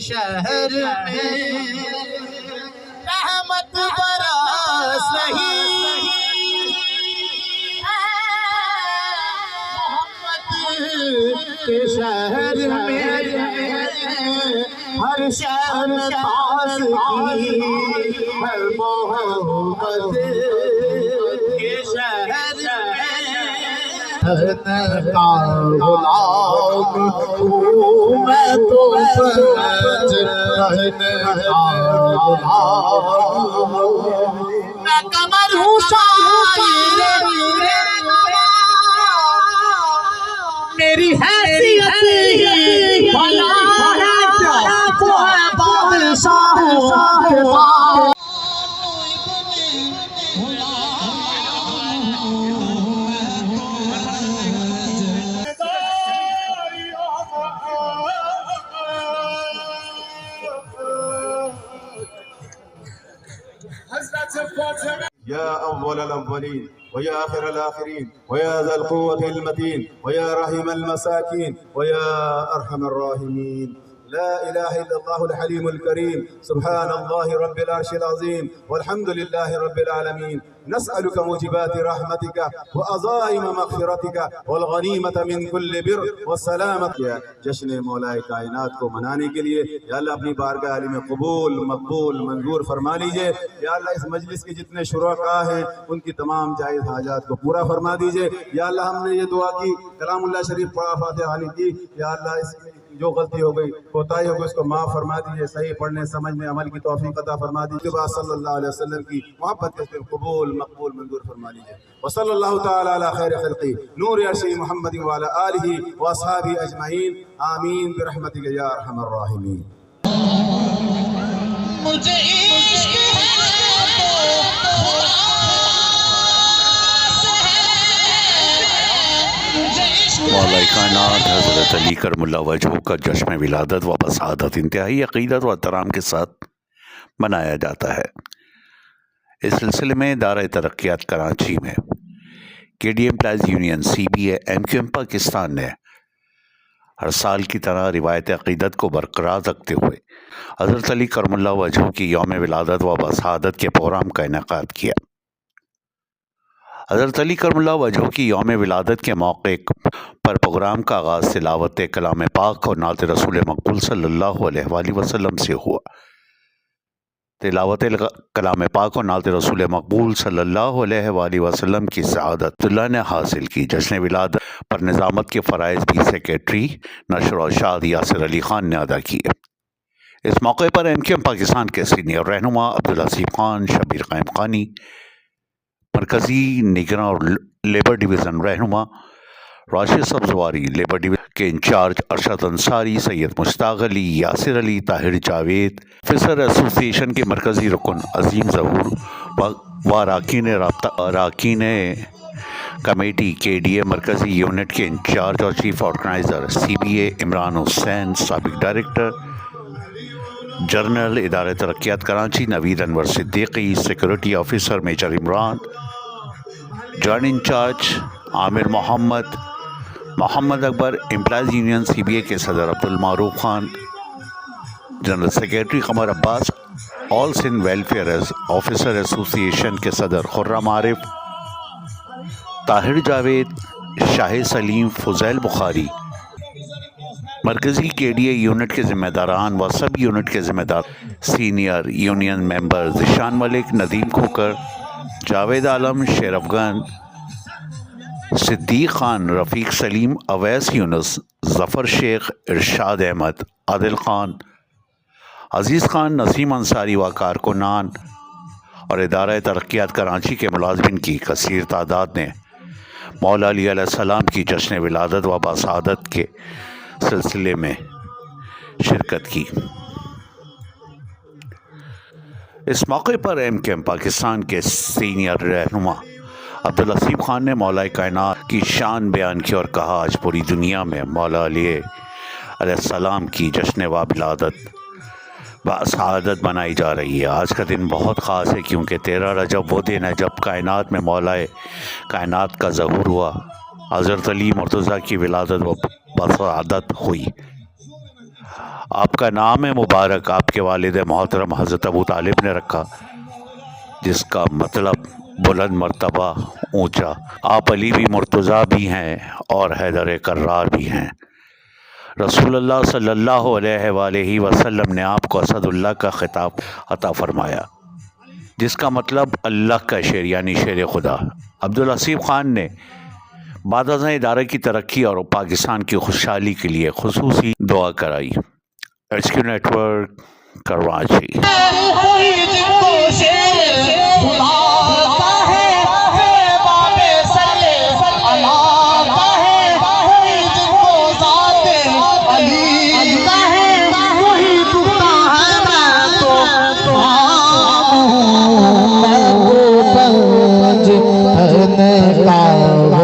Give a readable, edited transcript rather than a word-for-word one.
شہر میں رحمت برس رہی محمد کے شہر میں ہر شہر پاس کی ہر محمد کے شہر کا غلام ہوں میں تو سمجھ میں قمر ہوں شاعر میری حیثیت بھلا ہے تو ہے بادشاہوں کے پاس يا أول الأولين ويا آخر الآخرين ويا ذا القوة المتين ويا رحم المساكين ويا أرحم الراحمين لا إله إلا الله الحليم الكريم سبحان الله رب العرش العظيم والحمد لله رب العالمين نسألك موجبات رحمتك وعظائم مغفرتك والغنیمت من كل بر والسلامت جشن مولا کائنات کو منانے کے لیے یا اللہ اپنی بارگاہ علی میں قبول مقبول منظور فرما لیجئے یا اللہ اس مجلس کے جتنے شرکاء ہیں ان کی تمام جائز حاجات کو پورا فرما دیجئے یا اللہ ہم نے یہ دعا کی کلام اللہ شریف پڑھا فاتحہ کی یا اللہ اس میں جو غلطی ہو گئی کوتاہی ہو گئی اس کو معاف فرما دیجئے صحیح پڑھنے سمجھنے عمل کی توفیق عطا فرما دیجئے صلی اللہ علیہ وسلم کی محبت کے قبول مقبول منظور فرما لیجئے وصلی اللہ تعالی علی خیر خلقی نور عرش محمد وعلی آلہ واصحابہ اجمعین آمین برحمتک یا ارحم الراحمین مجھے عشق مولا کائنات حضرت علی کرم اللہ وجہہ کا جشن ولادت و بسعادت انتہائی عقیدت و احترام کے ساتھ منایا جاتا ہے۔ اس سلسلے میں ادارہ ترقیات کراچی میں K D employees union C B A M Q M Pakistan نے ہر سال کی طرح روایت عقیدت کو برقرار رکھتے ہوئے حضرت علی کرم اللہ وجہہ کی یوم ولادت و بسعادت کے پروگرام کا انعقاد کیا۔ حضرت علی کرم اللہ وجہہ کی یوم ولادت کے موقع پر پروگرام کا آغاز تلاوت کلام پاک اور نعت رسول مقبول صلی اللہ علیہ وآلہ وسلم سے ہوا۔ تلاوت کلام پاک اور نعت رسول مقبول صلی اللہ علیہ وآلہ وسلم کی سعادت اللہ نے حاصل کی۔ جشن ولادت پر نظامت کے فرائض بھی سیکریٹری نشر و ارشاد یاسر علی خان نے ادا کیے۔ اس موقع پر ایم کیو ایم پاکستان کے سینئر رہنما عبدالحسیب خان، شبیر قائم خانی، مرکزی نگراں اور لیبر ڈویژن رہنما راشد سبزواری، لیبر ڈویژن کے انچارج ارشد انصاری، سید مشتاق علی، یاسر علی، Tahir Javed, officer association کے مرکزی رکن عظیم ظہور و اراکین کمیٹی کے ڈی اے مرکزی یونٹ کے انچارج اور chief organizer C B A Imran Hussain, سابق ڈائریکٹر جنرل ادارہ ترقیات Karachi Naveed Anwar Siddiqui, security officer major Imran, joint incharge Aamir Muhammad Akbar, employees union C B A کے صدر Abdul Maroof Khan, general secretary Qamar Abbas, all Sindh welfare officer association کے صدر خرم عارف، طاہر جاوید، شاہ سلیم، فضیل بخاری، مرکزی کے ڈی اے یونٹ کے ذمہ داران و سب یونٹ کے ذمہ دار، سینئر یونین ممبر ذیشان ملک، ندیم کھوکر، جاوید عالم، شیر افغان، صدیق خان، رفیق سلیم، اویس یونس، ظفر شیخ، ارشاد احمد، عادل خان، عزیز خان، نسیم انصاری و کارکنان اور ادارہ ترقیات کراچی کے ملازمین کی کثیر تعداد نے مولا علی علیہ السلام کی جشن ولادت و بسعادت کے سلسلے میں شرکت کی۔ اس موقع پر ایم کیو ایم پاکستان کے سینئر رہنما عبدالحسیب خان نے مولا کائنات کی شان بیان کی اور کہا آج پوری دنیا میں مولا علی علیہ السلام کی جشن ولادت بسعادت منائی جا رہی ہے۔ آج کا دن بہت خاص ہے کیونکہ 13 رجب وہ دن ہے جب کائنات میں مولا کائنات کا ظہور ہوا، حضرت علی مرتضیٰ کی ولادت و بسعادت ہوئی۔ آپ کا نام مبارک آپ کے والد محترم حضرت ابو طالب نے رکھا، جس کا مطلب بلند مرتبہ، اونچا۔ آپ علی بھی مرتضیٰ بھی ہیں اور حیدر کرار بھی ہیں۔ رسول اللہ صلی اللہ علیہ وآلہ وسلم نے آپ کو اسد اللہ کا خطاب عطا فرمایا، جس کا مطلب اللہ کا شیر یعنی شیر خدا۔ عبدالحسیب خان نے بعد ازاں ادارے کی ترقی اور پاکستان کی خوشحالی کے لیے خصوصی دعا کرائی۔ HQ network, Karachi. کوئی جن کو شیر خدا کا ہے باب صلی اللہ کا ہے، کوئی جن کو ذات علی کا ہے، وہی دکھتا ہے میں تو میں تو پنج کا